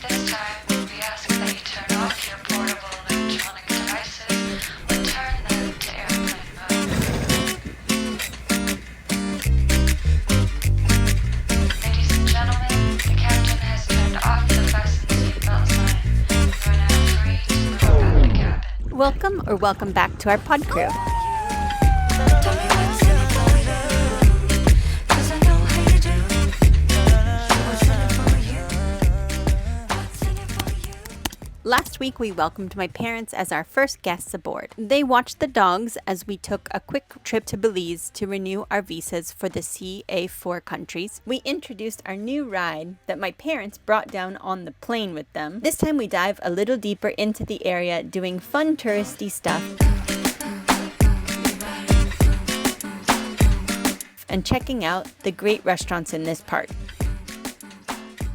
This time, we ask that you turn off your portable electronic devices or turn them to airplane mode. Ladies and gentlemen, the captain has turned off the fasten seatbelt sign. You are now free to move out of the cabin. Welcome back to our Pawed Crew. Last week, we welcomed my parents as our first guests aboard. They watched the dogs as we took a quick trip to Belize to renew our visas for the CA4 countries. We introduced our new ride that my parents brought down on the plane with them. This time, we dive a little deeper into the area, doing fun touristy stuff and checking out the great restaurants in this part.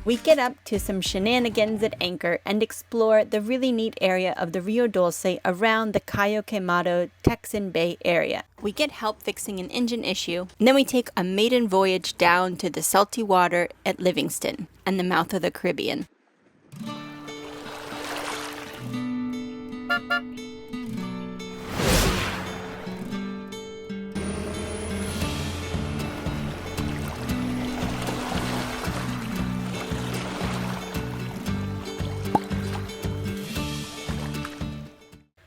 We get up to some shenanigans at anchor and explore the really neat area of the Rio Dulce around the Cayo Quemado Texan Bay area. We get help fixing an engine issue, and then we take a maiden voyage down to the salty water at Livingston and the mouth of the Caribbean.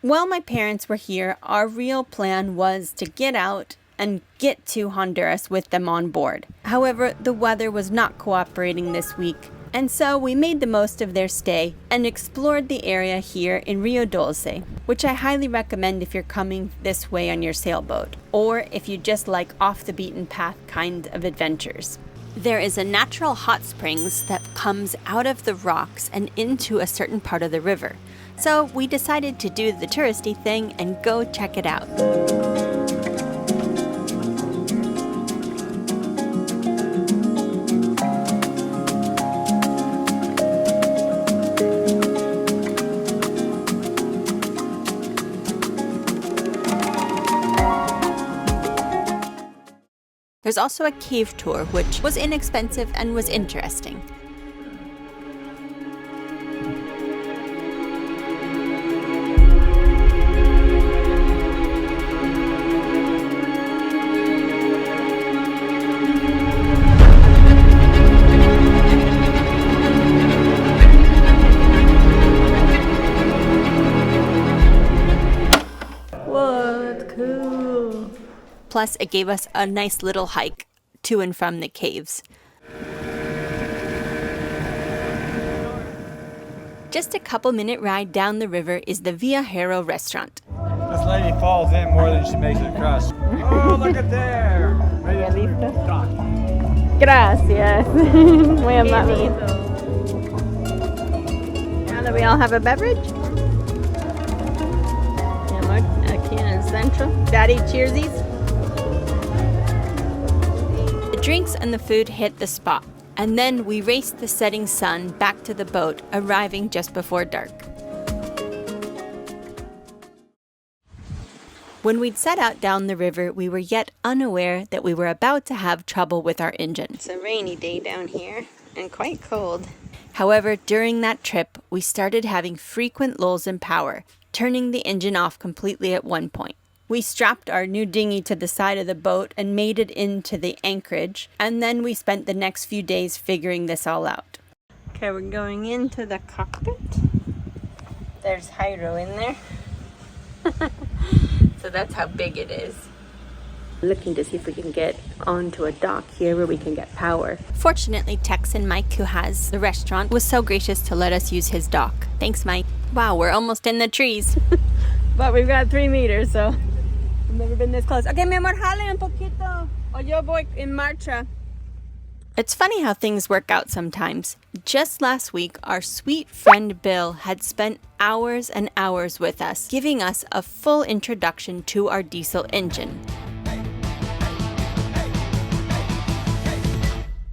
While my parents were here, our real plan was to get out and get to Honduras with them on board. However, the weather was not cooperating this week, and so we made the most of their stay and explored the area here in Rio Dulce, which I highly recommend if you're coming this way on your sailboat, or if you just like off-the-beaten-path kind of adventures. There is a natural hot springs that comes out of the rocks and into a certain part of the river. So we decided to do the touristy thing and go check it out. There's also a cave tour, which was inexpensive and was interesting. Plus, it gave us a nice little hike to and from the caves. Just a couple-minute ride down the river is the Viajero restaurant. This lady falls in more than she makes it across. Oh, look at there! Gracias. Muy amable. Now that we all have a beverage. Aquí en el centro. Daddy, cheersies. The drinks and the food hit the spot, and then we raced the setting sun back to the boat, arriving just before dark. When we'd set out down the river, we were yet unaware that we were about to have trouble with our engine. It's a rainy day down here, and quite cold. However, during that trip, we started having frequent lulls in power, turning the engine off completely at one point. We strapped our new dinghy to the side of the boat and made it into the anchorage, and then we spent the next few days figuring this all out. Okay, we're going into the cockpit. There's Jairo in there. So that's how big it is. Looking to see if we can get onto a dock here where we can get power. Fortunately, Texan Mike, who has the restaurant, was so gracious to let us use his dock. Thanks, Mike. Wow, we're almost in the trees. But we've got 3 meters, so I've never been this close. Okay, mi amor, jale un poquito. O yo voy en marcha. It's funny how things work out sometimes. Just last week, our sweet friend Bill had spent hours and hours with us, giving us a full introduction to our diesel engine,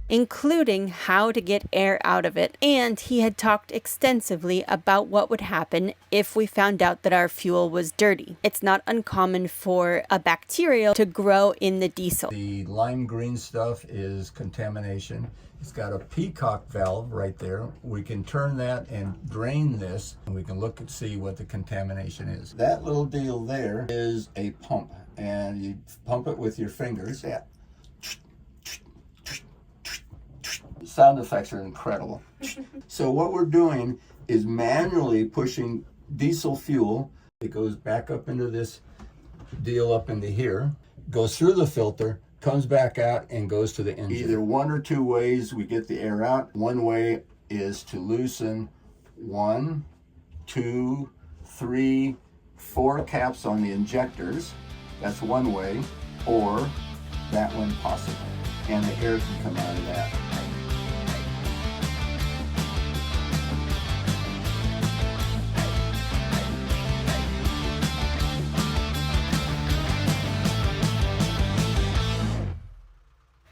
including how to get air out of it, and he had talked extensively about what would happen if we found out that our fuel was dirty. It's not uncommon for a bacteria to grow in the diesel. The lime green stuff is contamination. It's got a peacock valve right there. We can turn that and drain this, and we can look and see what the contamination is. That little deal there is a pump, and you pump it with your fingers. Yeah. Sound effects are incredible. So what we're doing is manually pushing diesel fuel. It goes back up into this deal up into here, goes through the filter, comes back out and goes to the engine. Either one or two ways we get the air out. One way is to loosen 1, 2, 3, 4 caps on the injectors. That's one way, or that one possible. And the air can come out of that.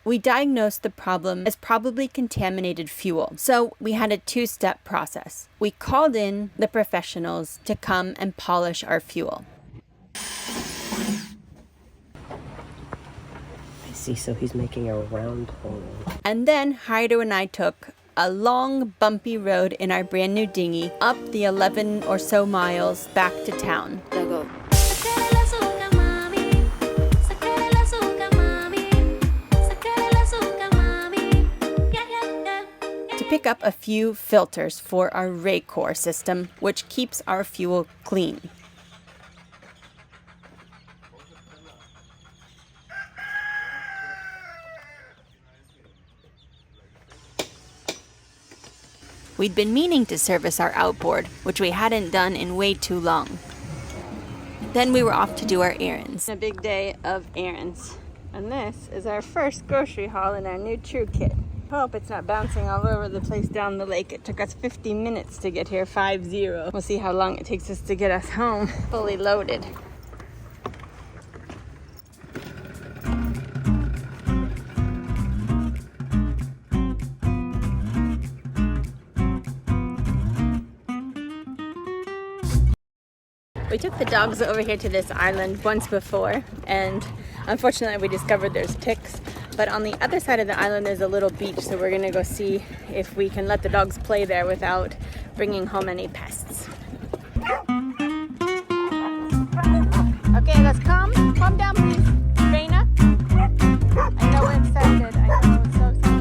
We diagnosed the problem as probably contaminated fuel, so we had a two-step process. We called in the professionals to come and polish our fuel. I see, so he's making a round hole. And then Heido and I took a long, bumpy road in our brand new dinghy up the 11 or so miles back to town. Go. Pick up a few filters for our Raycor system, which keeps our fuel clean. We'd been meaning to service our outboard, which we hadn't done in way too long. Then we were off to do our errands. A big day of errands. And this is our first grocery haul in our new True kit. Hope it's not bouncing all over the place down the lake. It took us 50 minutes to get here, 5-0. We'll see how long it takes us to get us home, fully loaded. We took the dogs over here to this island once before, and unfortunately we discovered there's ticks. But on the other side of the island there's a little beach, so we're gonna go see if we can let the dogs play there without bringing home any pests. Okay, let's calm down please. Reina, I know we're excited, I know it's so exciting.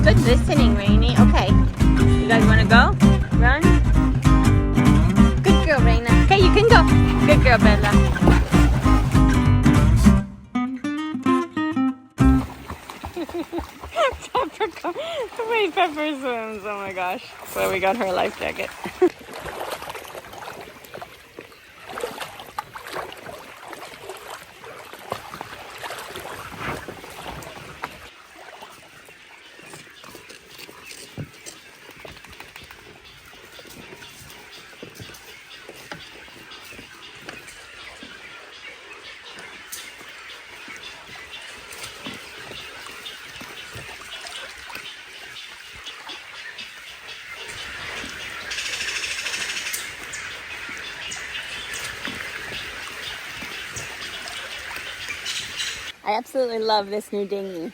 Good listening, Rainy. Okay. You guys want to go? Run? Good girl, Raina. Okay, you can go. Good girl, Bella. Pepper, the way Pepper swims. Oh my gosh. So we got her a life jacket. I absolutely love this new dinghy.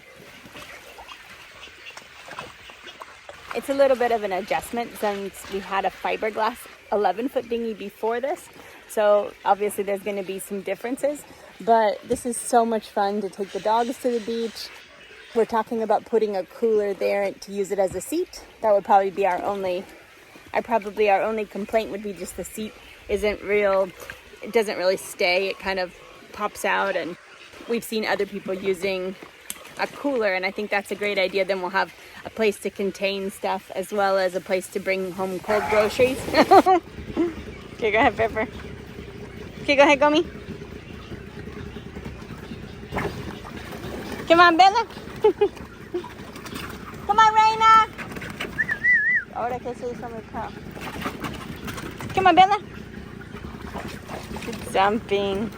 It's a little bit of an adjustment since we had a fiberglass 11-foot dinghy before this. So obviously there's going to be some differences, but this is so much fun to take the dogs to the beach. We're talking about putting a cooler there to use it as a seat. That would probably be our only complaint would be just the seat isn't real. It doesn't really stay. It kind of pops out, and we've seen other people using a cooler, and I think that's a great idea. Then we'll have a place to contain stuff as well as a place to bring home cold groceries. Okay, go ahead, Pepper. Okay, go ahead, Gomi. Come on, Bella. Come on, Reina. Ahora que se hizo mi cow. Come on, Bella. Good jumping.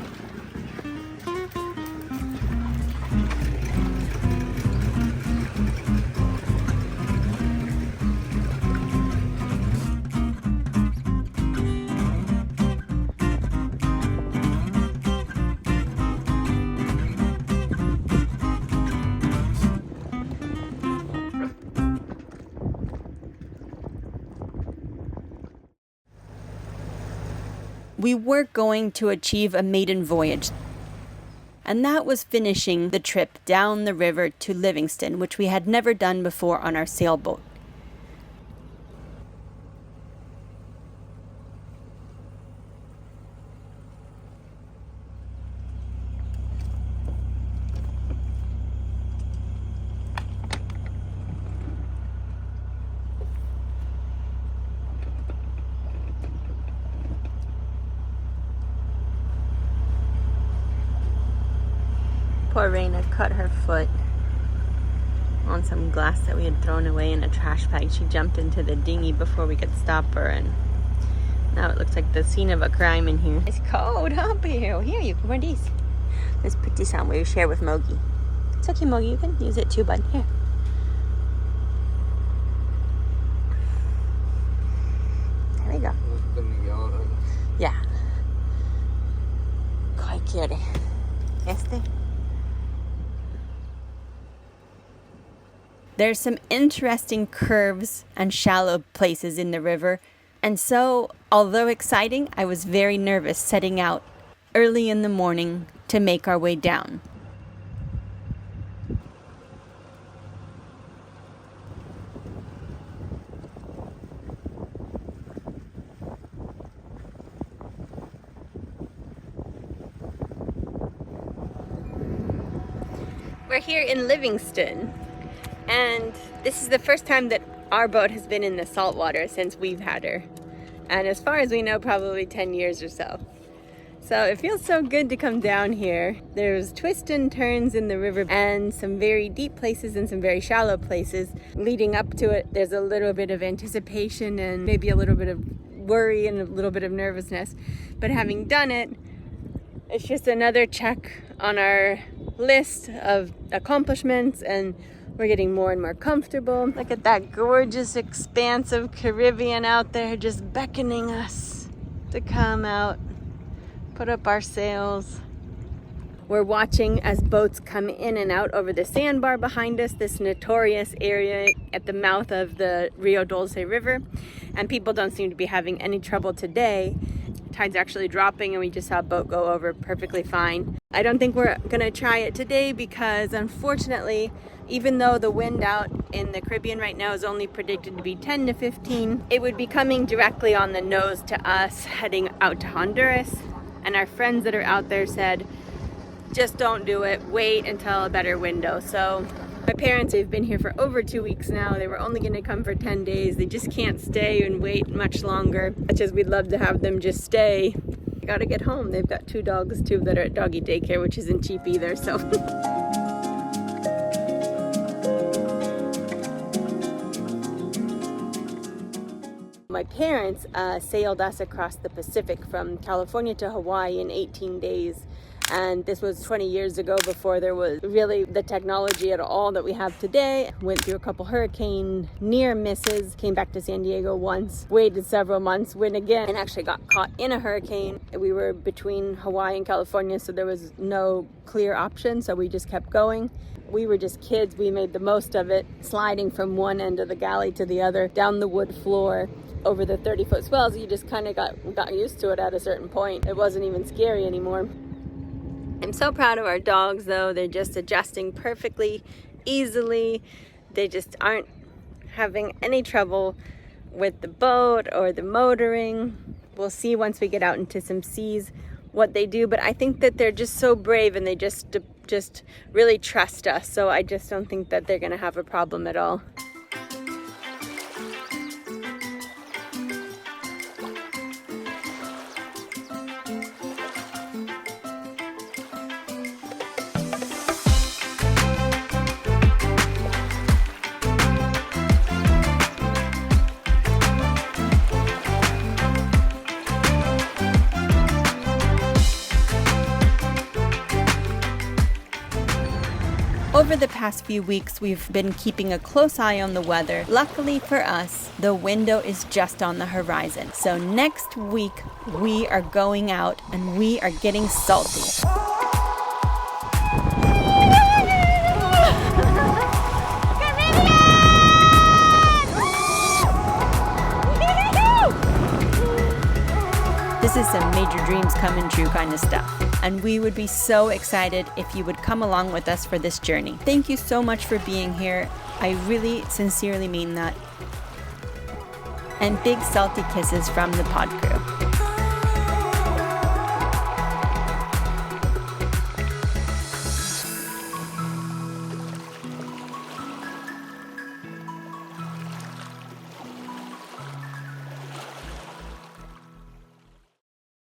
We were going to achieve a maiden voyage, and that was finishing the trip down the river to Livingston, which we had never done before on our sailboat. Poor Raina cut her foot on some glass that we had thrown away in a trash bag. She jumped into the dinghy before we could stop her, and now it looks like the scene of a crime in here. It's cold up here. Here, you can wear these. Let's put this on. We'll share with Mogi. It's okay, Mogi. You can use it too, bud. Here. There we go. Yeah. ¿Cuál quiere? Este? There's some interesting curves and shallow places in the river, and so, although exciting, I was very nervous setting out early in the morning to make our way down. We're here in Livingston. And this is the first time that our boat has been in the saltwater since we've had her. And as far as we know, probably 10 years or so. So it feels so good to come down here. There's twists and turns in the river and some very deep places and some very shallow places. Leading up to it, there's a little bit of anticipation and maybe a little bit of worry and a little bit of nervousness. But having done it, it's just another check on our list of accomplishments, and we're getting more and more comfortable. Look at that gorgeous expanse of Caribbean out there just beckoning us to come out, put up our sails. We're watching as boats come in and out over the sandbar behind us, this notorious area at the mouth of the Rio Dulce River. And people don't seem to be having any trouble today. Tide's actually dropping and we just saw a boat go over perfectly fine. I don't think we're gonna try it today because unfortunately, even though the wind out in the Caribbean right now is only predicted to be 10 to 15, it would be coming directly on the nose to us heading out to Honduras. And our friends that are out there said, just don't do it, wait until a better window. So my parents have been here for over 2 weeks now. They were only gonna come for 10 days. They just can't stay and wait much longer. Much as we'd love to have them just stay, they gotta get home. They've got 2 dogs too that are at doggy daycare, which isn't cheap either, so. My parents sailed us across the Pacific from California to Hawaii in 18 days. And this was 20 years ago, before there was really the technology at all that we have today. Went through a couple hurricane near misses, came back to San Diego once, waited several months, went again, and actually got caught in a hurricane. We were between Hawaii and California, so there was no clear option, so we just kept going. We were just kids. We made the most of it, sliding from one end of the galley to the other, down the wood floor, over the 30-foot swells. You just kind of got used to it at a certain point. It wasn't even scary anymore. I'm so proud of our dogs, though. They're just adjusting perfectly, easily. They just aren't having any trouble with the boat or the motoring. We'll see once we get out into some seas what they do, but I think that they're just so brave and they just really trust us. So I just don't think that they're gonna have a problem at all. Over the past few weeks, we've been keeping a close eye on the weather. Luckily for us, the window is just on the horizon. So next week, we are going out and we are getting salty. This is some major dreams coming true kind of stuff. And we would be so excited if you would come along with us for this journey. Thank you so much for being here. I really sincerely mean that. And big salty kisses from the Pawed Crew.